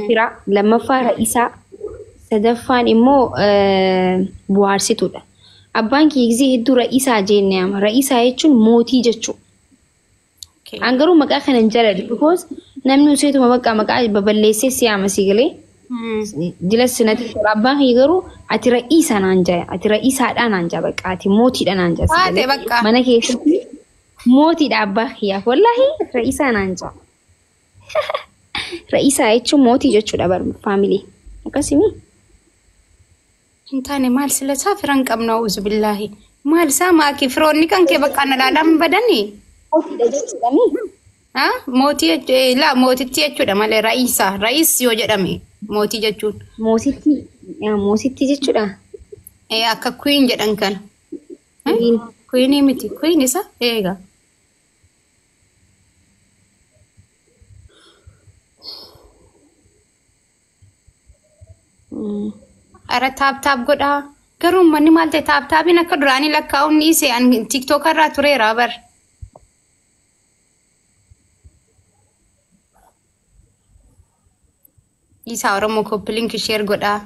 fira lammaffaa ra'isaa sadaffaan immoo bu'aarsituudha. Abbaan kee gizee hedduu ra'isaa jennee ama ra'isaa jechuun mootii jechuudha. Angaruu maqaa kana hin jaalladhu because namni useetuma bakka maqaa baballeessee siyaama sigalee jilas nati abbaan kee garuu ati ra'isaa naan jaa ati ra'isaadhaan naan jaa bakka ati mootiidhaan naan jaa sigalee mana keessatti mootiidha abbaa kiyyaaf wallahi ra'isaa naan jaa. Ra'isaa jechuun mootii jechuudha bar faamilii akkasimi. Intaane maal silasaa firan qabna uzu billahi maal isaa maakii firoonni kan kee bakka na laalaan badanii. Mootii la mootitti jechuudha malee ra'isaa ra'is yoo jedhame mootii jechuun. Mootitti jechuudha. Akka queen jedhan kana. Queen miti queen isa eega. Ara taap godhaa garuu manni maal ta'e taapiin akka duraanii lakkaa'uun ni isee TikTok irraa tureera bar. Isa Oromoo koppiliin share godhaa.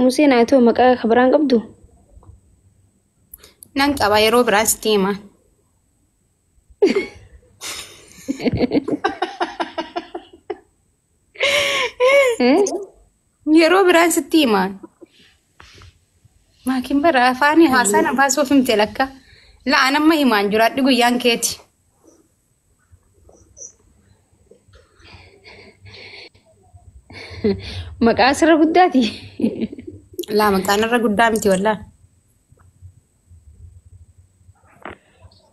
Museen haa ta'u maqaa kabiraan qabdu. Nan qaba yeroo biraan sitti himaa. Yeroo biraan sitti himaa. Maakin bara afaanii haasaan baasuuf himte lakka. La'aan amma himaan jiraadhi guyyaan keeti. Maqaa sirra guddaati. Laa maqaan irra guddaa miti wallaan.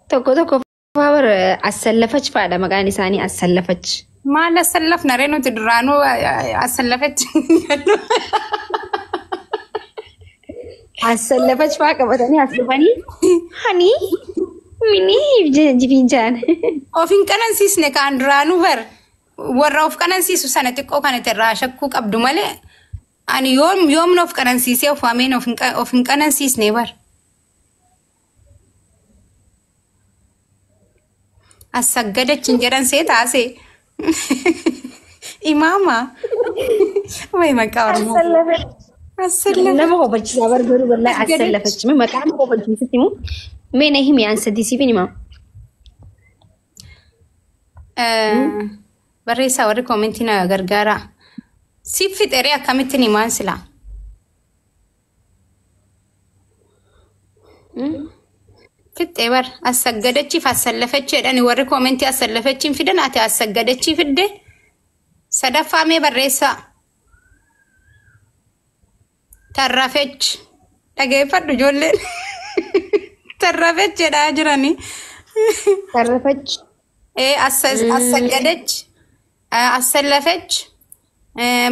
Tokko faawar asallafach faadha maqaan isaanii asallafach. Maal asallafna ree nuti duraanuu asallafach. Asallafach faa qabatanii asfanii hani minii jifinjaan. Of hin qanansiisne kaan duraanuu bar warra of qanansiisu sana xiqqoo kanatti irraa shakkuu qabdu malee ani yoomna of qanansiisee of waameen of hin qanansiisne bar. Assaggadachin jedhan see taase. Imaama. Way maqaa Oromoo. Nama kofachiisaa barbaadu wallahi asallafach. Maqaa nama kofachiisatti immoo mee na himi aan sadisiifin himaa. Barreessaa warri koomentii na gargaara. Siif fixeree akkamittiin himaan silaa? Fixee bar assaggadachiif asallafach jedhani warri koomentii assallafachiin fidan ati assaggadachi fidde sadaffaa mee barreessaa. Tarrafech dhageeffadhu ijoolleen. Tarrafech jedhaa jirani. Tarrafech. Assaggadach assallafech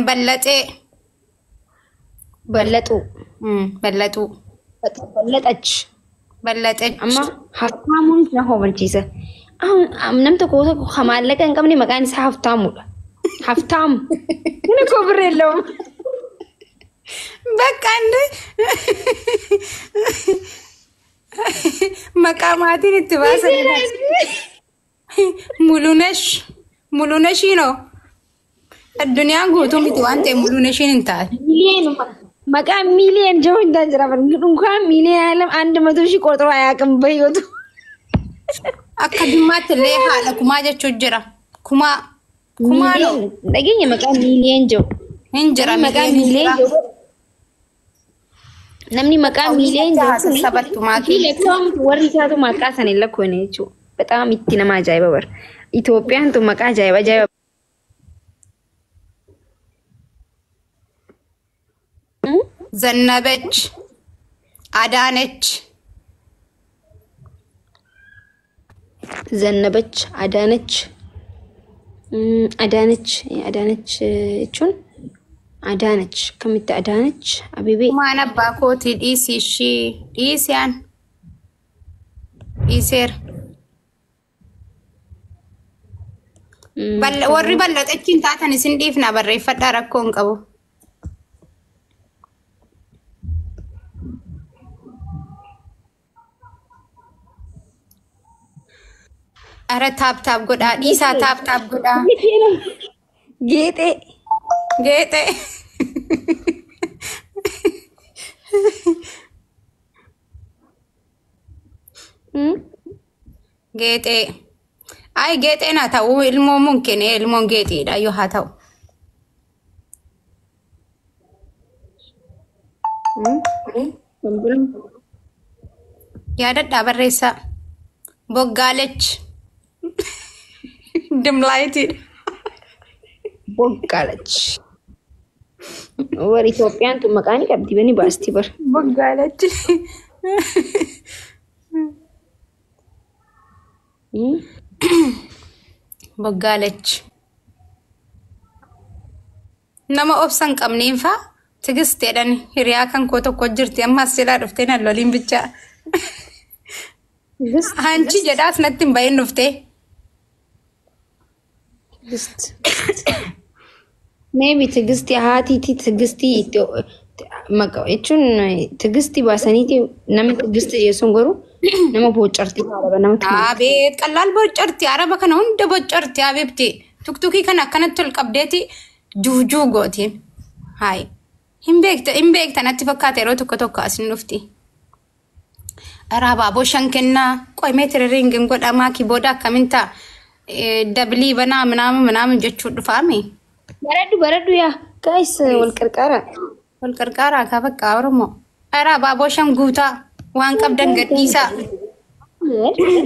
ballaxee. Ballaxuu. Ballaxuu. Ballaxach. Ballaxech. Amma haftaamuun na kofachiisa. Nam tokko maallaqa hin qabne maqaan isaa haftaamuudha. Haftaamu. Inni kofirreelloo. Bakka inni maqaa maatiin itti baasan. Muluneshiinoo. Addunyaan guutuu miti waan ta'e muluneshiin hin taane. Maqaa miiliyoon jiru hin taane jira. Dunkaan miiliyoon 100,000 qoxoo ayaa bayyootu. Akka dhimmaatti illee haadha kumaa jechuun jira. Kumaa loo. Dhageenya maqaa miiliyoon jiru. Hin jira maqaa miiliyoon jiru. Namni maqaa miiliyoon jiru. Sabattu maatii. Warri isaatu maqaa sana hin lakkoone jechuudha. Bexaam itti nama ajaa'iba bara. Itoophiyaan tun maqaa ajaa'iba. Zannabech, Adaanech. Zannabech, Adaanech. Adaanech jechuun Adaanech kamitti Adaanech Abibee. Maan abbaa kootii dhiisii ishii dhiisiyaan dhiiseera. Warri bal'axachiin taatan isin dhiifna barreeffadhaa rakkoo hin qabu. Ara taap godhaa dhiisaa taap godhaa. Geexee. Geexee. Geexee. Ay geexee na ta'u ilmoo mungkin ilmoon geexeedha yoo haa ta'u. Yaadadhaa barreessaa. Boggaalech. Dimlaayitiidha. Boggaalech. Warri Itoophiyaan tun maqaan qabdi bani baasti bar. Boggaalech. Boggaalech. Nama obsan qabneen faa tigisteedhaan hiriyaa kan koo tokko jirti ammas jedhaa dhuftee nan loliin bichaa. Hanchi jedhaas natti hin bahin dhuftee. Maybe tigisti haatiiti tigisti jechuun tigisti baasaniiti nama tigisti jechuun garuu nama boccarti araba nama tumaa. Abeet qallaal boccarti araba kana hunda boccarti abeebti tuktukii kana akkanatti ol qabdeeti juujuu gooti. Hayi hin beekta natti fakkaata yeroo tokko asin dhufti. Araba boshan kennaa qoy meetira ringin godhamaa kibooda akkaminta dablii banaa minaamin jechuu dhufaame. Baraddu yaa guys wal qarqara ka bakka Oromoo. Araba boshan guutaa waan qabdan gadhiisaa.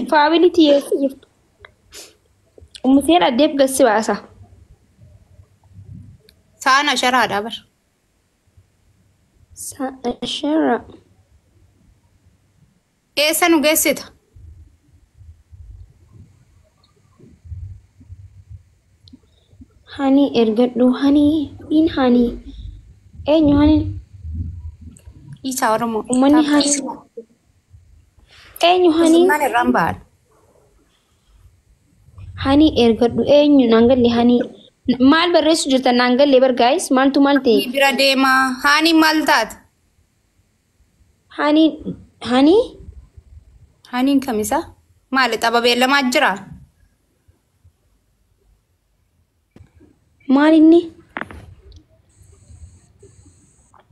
Faabiliti yeessu. Umuseen addeef gassi baasa. Saana sharaadha bar. Shara. Eessa nu geessita? Hani ergadhu hani in hani eenyu hani Isa Oromoo. Ummanni hani eenyu hani Mana rambaal. Hani ergadhu eenyu nangalle hani maal barreessu jirta nangalle bar guys maaltu maal ta'e Bira deema hani maal taat? Haniin kamisa? Maali xababee lamaa jira? Maal inni?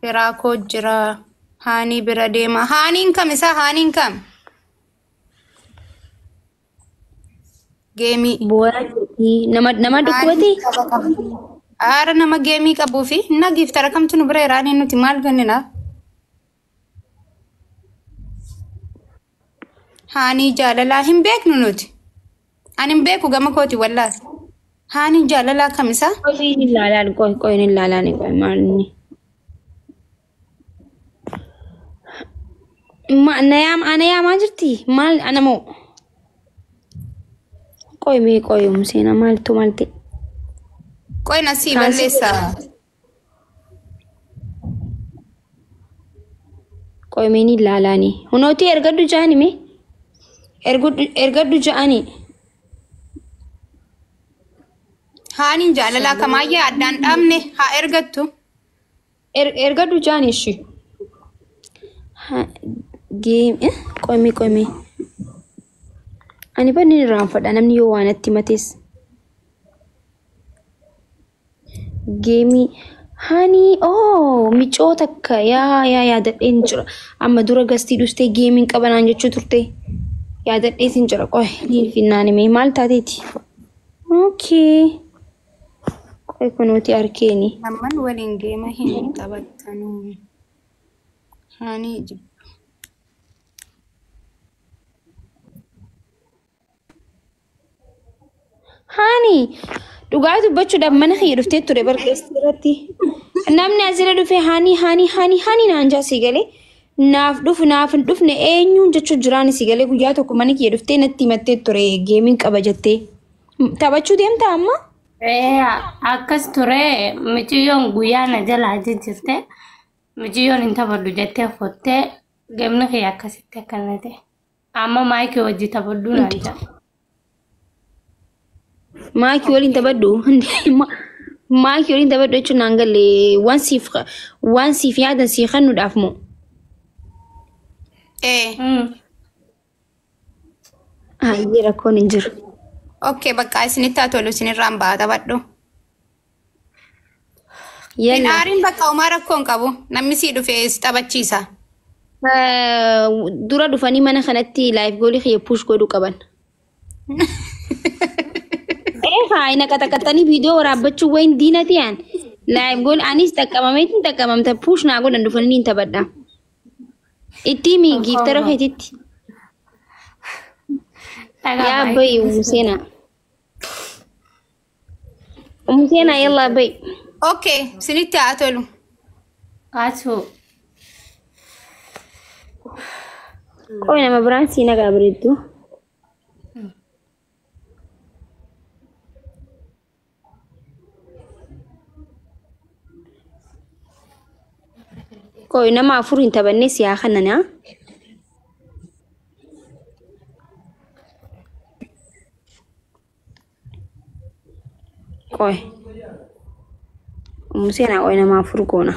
Biraa koo jira. Hani bira deema. Haniin kamisa? Haniin kam? Geemii. Boora nama dhukkubate? Aara nama geemii qabuufi na giftara kamtu nu bira jiraanii nuti maal gannina? Hani jaalalaa hin beeknu nuti. Ani hin beeku gama kooti wallaas. Hani jaalalaa kamisa? Qoy hin ilaalaan maal inni? Ana yaamaa jirti? Maal anamoo? Qoy umseena maaltu maalte? Qoy nasii balleessa. Qoy meen ilaalaani. Hunooti ergaddu jaani mee? Ergaddu jaani. Hani jaalalaa kamaayyee addaan dhaabne haa ergattu. Ergaddu jaani ishi. Qoy. Ani banni irraanfadha namni yoo waan itti matees. Geemii hani micoo takka yaadadheen jira. Amma dura gastii dhustee geemiin qabanaan jechuu turte. Yaadadheetiin jira qoy finnaan himee maal taateeti? Okay. Qoy kunuuti arkeeni. Amman waliin geema hin taphattanuu. Hani jibba. Hani dhugaa dubbachuudhaaf mana kiyya dhuftee ture barreessuu irratti. Namni asirra dhufee hani naan jaasii galee naaf hin dhufne eenyuun jechuun jiraan si galee guyyaa tokko mana kiyya dhuftee natti himattee ture geemiin qaba jettee. Taphachuu deemtaa amma? Akkas ture miciyyoon guyyaa na jalaa jirte miciyyoon hin taphadhu jettee fottee geemni kiyya akkasitti akkana ta'e. Amma maayikii wajji taphadhuu naan jira. Maakii waliin taphadhu jechuun naan galle waan siif yaadan sii kennuudhaaf moo? Hayyee rakkoon hin jiru. Okay, bakka isinitti tolu isinirraan baata badhu. Yalla. Inaarin bakka Umar rakkoon qabu namni sii dhufee si taphachiisa. Dura dhufanii mana kanatti live goolii kiyya push godhuu qaban. Ina kata-katani video waraabachuu wayin diinati yaan. Live goal anis taqqabameetiin taqqabamta push naa godhan dhufanii hin taphadha. Itti mi giftara keetitti. Yaa bayi Umuseena. Umuseena yalla bayi. Okay, isinitti tolu. Asu. Qoy nama biraan sii nagaa bareeddu. Qoy nama afur hin taphanne siyaa kanana. Qoy. Umuseena qoy nama afur goona.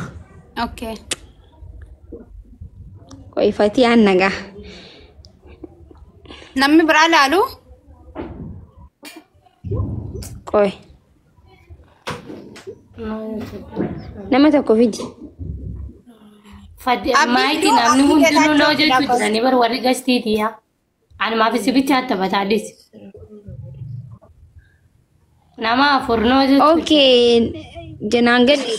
Okay. Qoy fatii aan nagaa. Namni biraa laalu? Qoy. Nama tokko fidi. Fadi maayiki namni hundinuu noo jechuu jiranii bar warri gastiitiya. Ani maafi sibicha hatta bataalis. Nama afur noo jechuu. Okay, janaan gadi.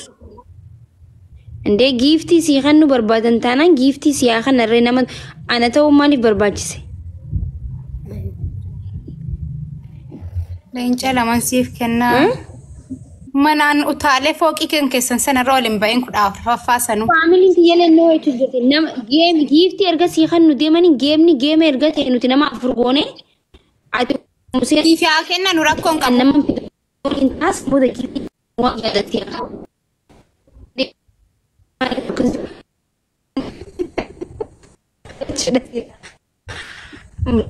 Ndee giiftii sii kan nu barbaadan taanaan giiftii siyaa kanarree nama ana ta'uu maaliif barbaachise? Leenca laman siif kennaa. Manaan utaalee fooqii kan keessan sanarra waliin bahin kudhaaf faffaasanuu. Faamiliin tiyya lennoo jechuun jirti. Nama giiftii erga sii kan nu deemanii geema erga ta'e nuti nama afur goone. Ati museen Siif haa kennan nu rakkoon kan qabu. nama hin taas booda giiftii waan yaadattee.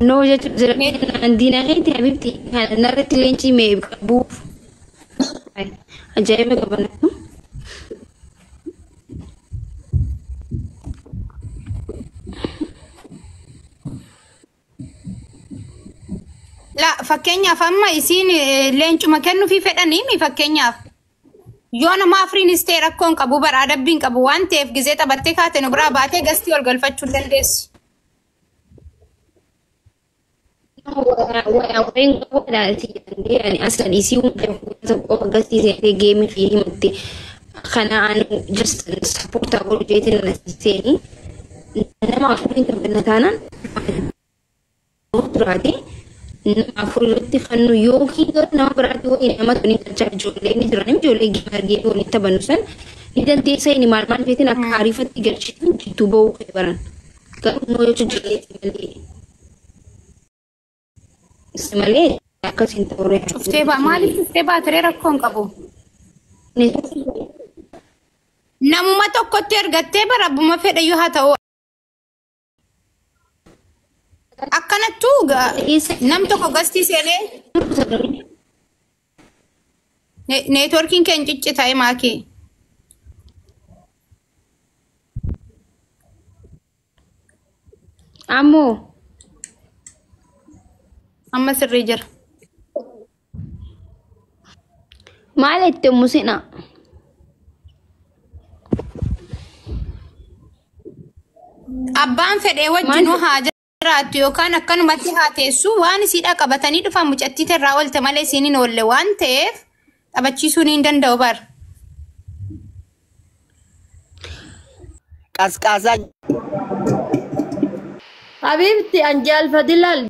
No jechuun jira. Diinaa keetti habibti kan narratti leencii mee qabuuf. Ajaa'iba qabanatu. La fakkeenyaaf amma isiin leencuma kennuufii fedhanii mi fakkeenyaaf. Yoo nama afuriinis ta'e rakkoon qabu baraa dabbiin qabu waan ta'eef gizee taphattee kaate nu biraa baatee gastii ol galfachuu dandeessu. Aslan isii qofa gastii geemii fi himatti kanaan just sappoortaa godhu jeetiin nasiseeni nama afuriin taphanna taanaan duraati nama afur irratti kannu yookiin nama biraatti wayii nama tuni galchaa ijoollee ni jiran ijoollee geemargee waliin taphannu san ni dandeessa inni maal feetiin akka ariifatti galchitiin jidduu ba'uu kee baran garuu noo jechuun ijoolleetti malee. Malee akkasiin ta'uu Cuftee maaliif cuftee baatiree rakkoon qabu? Namuma tokkotti ergattee bara abbuma fedhayyuu haa ta'u. Akkanattuu nam tokko gastii seenee neetworkiin keen cicci ta'e maakee. ammoo Amma sirrii jira. maal itti musina Abbaan fedhee wajjinuu haa jiraattu yookaan akkanumatti haa teessu waan isiidhaa qabatanii dhufan mucattii irraa oolte malee isiin hin oolle waan ta'eef taphachiisuun hin danda'u bar. Qasqaasaa. Habibti Anjal Fadilal